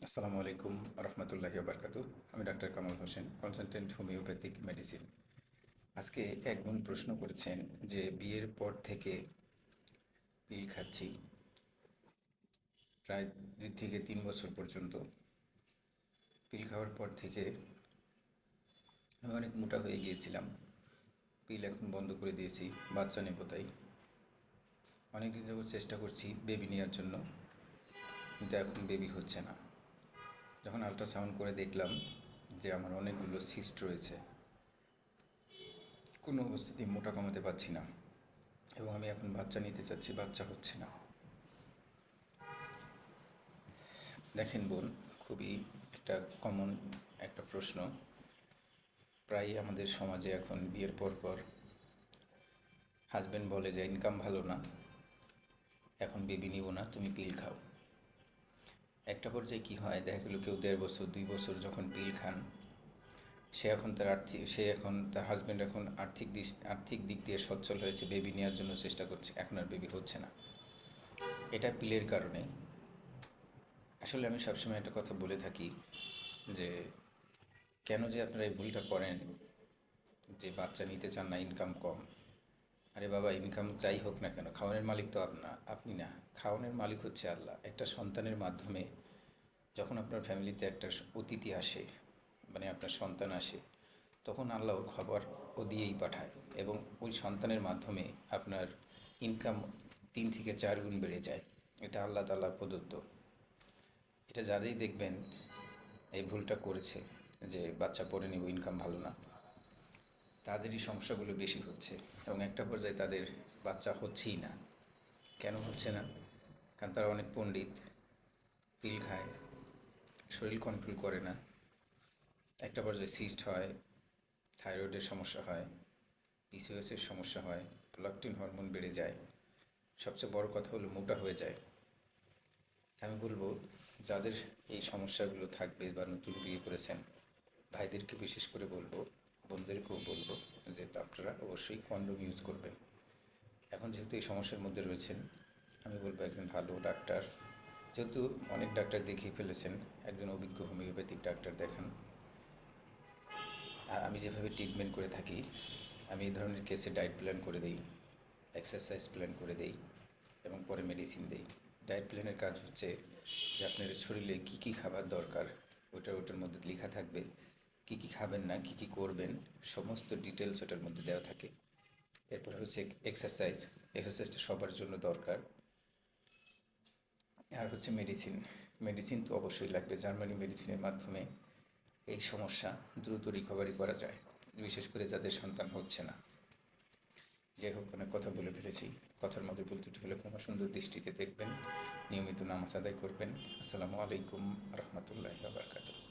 আসসালামু আলাইকুম রহমতুল্লাহি বারকাতু। আমি doctor Kamal Hossain, consultant homeopathic medicine. আজকে এক বোন প্রশ্ন করেছেন যে বিয়ের পর থেকে পিল খাচ্ছি প্রায় 2 থেকে 3 বছর পর্যন্ত। পিল খাওয়ার পর থেকে আমি অনেক মোটা হয়ে গিয়েছিলাম। পিল এখন বন্ধ করে দিয়েছি, বাচ্চা নেব তাই। অনেকদিন যাবত চেষ্টা করছি বেবি নেওয়ার জন্য, কিন্তু এখন বেবি হচ্ছে না। যখন আল্ট্রাসাউন্ড করে দেখলাম যে আমার অনেকগুলো সিস্ট রয়েছে, কোনো অবস্থাতেই মোটা কমাতে পারছি না, এবং আমি এখন বাচ্চা নিতে চাচ্ছি, বাচ্চা হচ্ছে না। দেখেন বোন, খুবই একটা কমন একটা প্রশ্ন। প্রায় আমাদের সমাজে এখন বিয়ের পর পর হাজব্যান্ড বলে যে ইনকাম ভালো না, এখন বেবি নিব না, তুমি পিল খাও। একটা পর্যায়ে কী হয়, দেখা গেলো কেউ 1.5 বছর 2 বছর যখন পিল খান, সে এখন তার হাজব্যান্ড এখন আর্থিক দিক দিয়ে সচ্ছল হয়েছে, বেবি নেওয়ার জন্য চেষ্টা করছে, এখন আর বেবি হচ্ছে না। এটা পিলের কারণে। আসলে আমি সবসময় একটা কথা বলে থাকি যে কেন যে আপনারা এই ভুলটা করেন, যে বাচ্চা নিতে চান না, ইনকাম কম। আরে বাবা, ইনকাম যাই হোক না কেন, খাওয়ানোর মালিক তো আপনি না, খাওয়ানোর মালিক হচ্ছে আল্লাহ। একটা সন্তানের মাধ্যমে যখন আপনার ফ্যামিলিতে একটা অতিথি আসে, মানে আপনার সন্তান আসে, তখন আল্লাহ ওর খবর ও দিয়েই পাঠায়, এবং ওই সন্তানের মাধ্যমে আপনার ইনকাম 3 থেকে 4 গুণ বেড়ে যায়। এটা আল্লাহ তাআলার প্রদত্ত। এটা যারাই দেখবেন এই ভুলটা করেছে, যে বাচ্চা পরে নেব, ইনকাম ভালো না, তাদেরই সমস্যাগুলো বেশি হচ্ছে, এবং একটা পর্যায়ে তাদের বাচ্চা হচ্ছেই না। কেন হচ্ছে না? কারণ তারা অনেক পণ্ডিত, পিল খায়, শরীর কন্ট্রোল করে না। একটা পর্যায়ে সিস্ট হয়, থাইরয়েডের সমস্যা হয়, পিসিওএসের সমস্যা হয়, প্রোলাক্টিন হরমোন বেড়ে যায়, সবচেয়ে বড় কথা হলো মোটা হয়ে যায়। আমি বলবো, যাদের এই সমস্যাগুলো থাকবে বা নতুন বিয়ে করেছেন, ভাইদেরকে বিশেষ করে বলবো, বোনদেরকেও বলবো যে আপনারা অবশ্যই কন্ডোম ইউজ করবেন। এখন যেহেতু এই সমস্যার মধ্যে রয়েছেন, আমি বলবো একজন ভালো ডাক্তার, যেহেতু অনেক ডাক্তার দেখিয়ে ফেলেছেন, একজন অভিজ্ঞ হোমিওপ্যাথিক ডাক্তার দেখান। আর আমি যেভাবে ট্রিটমেন্ট করে থাকি, আমি এই ধরনের কেসে ডায়েট প্ল্যান করে দিই, এক্সারসাইজ প্ল্যান করে দিই, এবং পরে মেডিসিন দিই। ডায়েট প্ল্যানের কাজ হচ্ছে যে আপনার শরীরে কী কী খাবার দরকার, ওটার মধ্যে লেখা থাকবে। কী কী খাবেন না, কী কী করবেন, সমস্ত ডিটেলস ওটার মধ্যে দেওয়া থাকে। এরপর হচ্ছে এক্সারসাইজটা সবার জন্য দরকার। আর হচ্ছে মেডিসিন। মেডিসিন তো অবশ্যই লাগবে। জার্মানি মেডিসিনের মাধ্যমে এই সমস্যা দ্রুত রিকভারি করা যায়, বিশেষ করে যাদের সন্তান হচ্ছে না। যাই হোক, অনেক কথা বলে ফেলেছি। কথার মধ্যে ভুল ত্রুটি হলে কোনো সুন্দর দৃষ্টিতে দেখবেন। নিয়মিত নামাজ আদায় করবেন। আসসালামু আলাইকুম রহমতুল্লাহি ওয়া বারাকাতুহু।